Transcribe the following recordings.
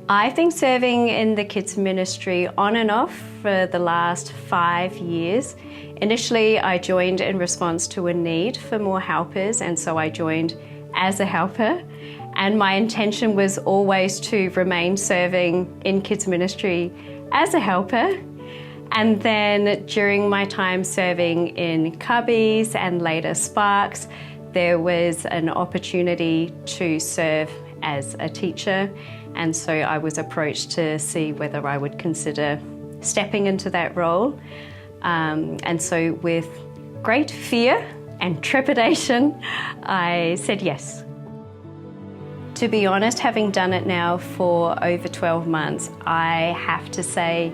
I've been serving in the kids ministry on and off for the last 5 years. Initially, I joined in response to a need for more helpers, and so I joined as a helper. And my intention was always to remain serving in kids ministry as a helper. And then during my time serving in Cubbies and later Sparks, there was an opportunity to serve as a teacher. And so I was approached to see whether I would consider stepping into that role. And so with great fear and trepidation, I said yes. To be honest, having done it now for over 12 months, I have to say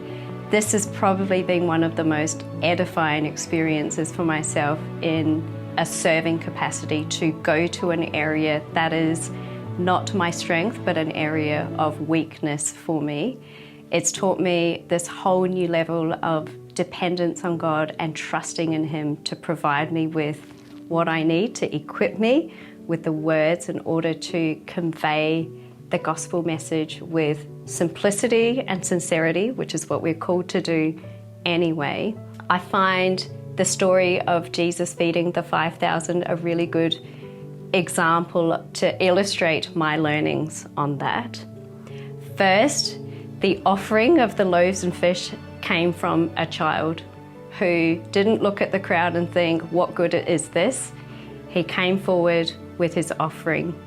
this has probably been one of the most edifying experiences for myself in a serving capacity, to go to an area that is not my strength, but an area of weakness for me. It's taught me this whole new level of dependence on God and trusting in Him to provide me with what I need, to equip me with the words in order to convey the gospel message with simplicity and sincerity, which is what we're called to do anyway. I find the story of Jesus feeding the 5,000 a really good example to illustrate my learnings on that. First, the offering of the loaves and fish came from a child who didn't look at the crowd and think, what good is this? He came forward with his offering.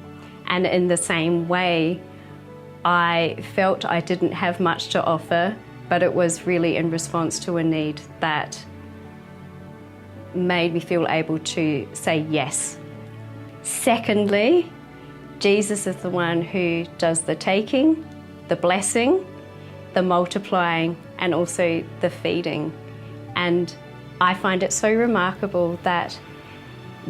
And in the same way, I felt I didn't have much to offer, but it was really in response to a need that made me feel able to say yes. Secondly, Jesus is the one who does the taking, the blessing, the multiplying, and also the feeding. And I find it so remarkable that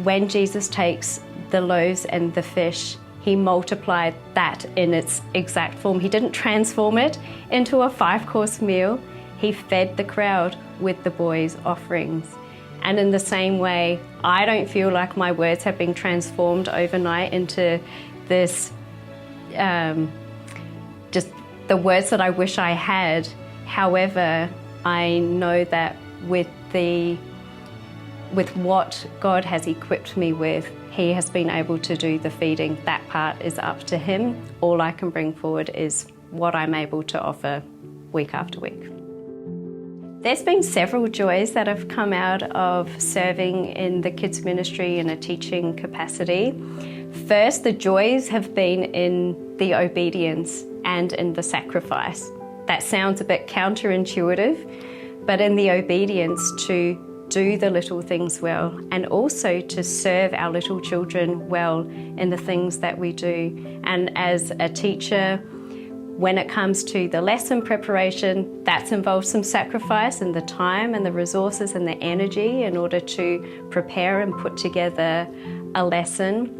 when Jesus takes the loaves and the fish, He multiplied that in its exact form. He didn't transform it into a 5-course meal. He fed the crowd with the boys' offerings. And in the same way, I don't feel like my words have been transformed overnight into this, just the words that I wish I had. However, I know that with what God has equipped me with, He has been able to do the feeding. That part is up to Him. All I can bring forward is what I'm able to offer week after week. There's been several joys that have come out of serving in the kids ministry in a teaching capacity. First, the joys have been in the obedience and in the sacrifice. That sounds a bit counterintuitive, but in the obedience to do the little things well, and also to serve our little children well in the things that we do. And as a teacher, when it comes to the lesson preparation, that's involved some sacrifice in the time and the resources and the energy in order to prepare and put together a lesson.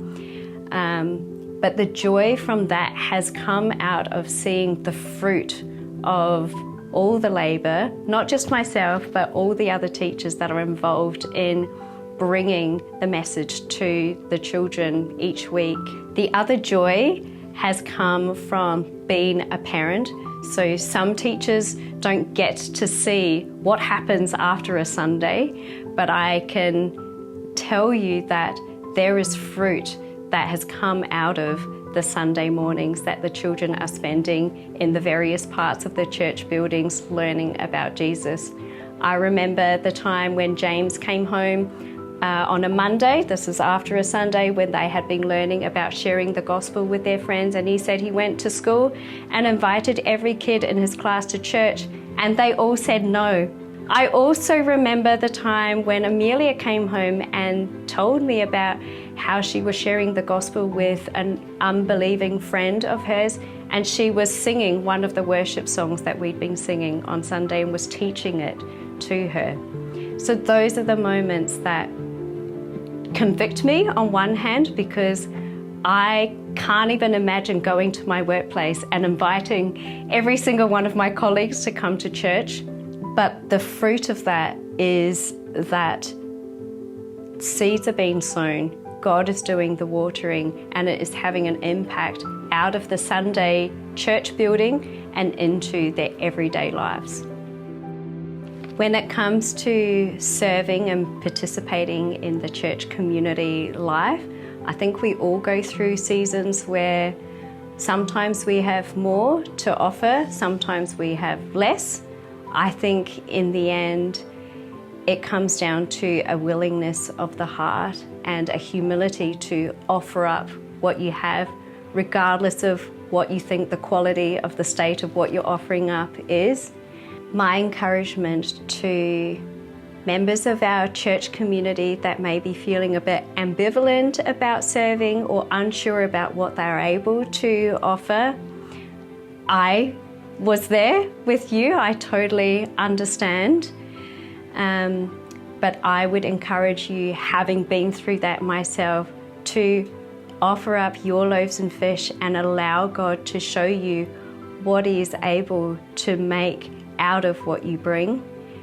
But the joy from that has come out of seeing the fruit of all the labour, not just myself, but all the other teachers that are involved in bringing the message to the children each week. The other joy has come from being a parent. So some teachers don't get to see what happens after a Sunday, but I can tell you that there is fruit that has come out of the Sunday mornings that the children are spending in the various parts of the church buildings learning about Jesus. I remember the time when James came home on a Monday. This is after a Sunday when they had been learning about sharing the gospel with their friends, and he said he went to school and invited every kid in his class to church, and they all said no. I also remember the time when Amelia came home and told me about how she was sharing the gospel with an unbelieving friend of hers, and she was singing one of the worship songs that we'd been singing on Sunday and was teaching it to her. So those are the moments that convict me on one hand, because I can't even imagine going to my workplace and inviting every single one of my colleagues to come to church. But the fruit of that is that seeds are being sown, God is doing the watering, and it is having an impact out of the Sunday church building and into their everyday lives. When it comes to serving and participating in the church community life, I think we all go through seasons where sometimes we have more to offer, sometimes we have less. I think in the end, it comes down to a willingness of the heart and a humility to offer up what you have, regardless of what you think the quality of the state of what you're offering up is. My encouragement to members of our church community that may be feeling a bit ambivalent about serving or unsure about what they're able to offer, I was there with you. I totally understand. But I would encourage you, having been through that myself, to offer up your loaves and fish and allow God to show you what He is able to make out of what you bring,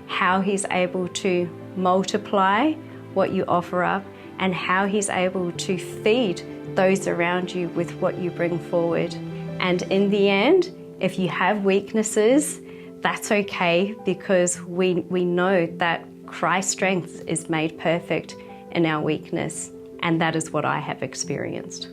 how He's able to multiply what you offer up, and how He's able to feed those around you with what you bring forward. And in the end, if you have weaknesses, that's okay, because we know that Christ's strength is made perfect in our weakness, and that is what I have experienced.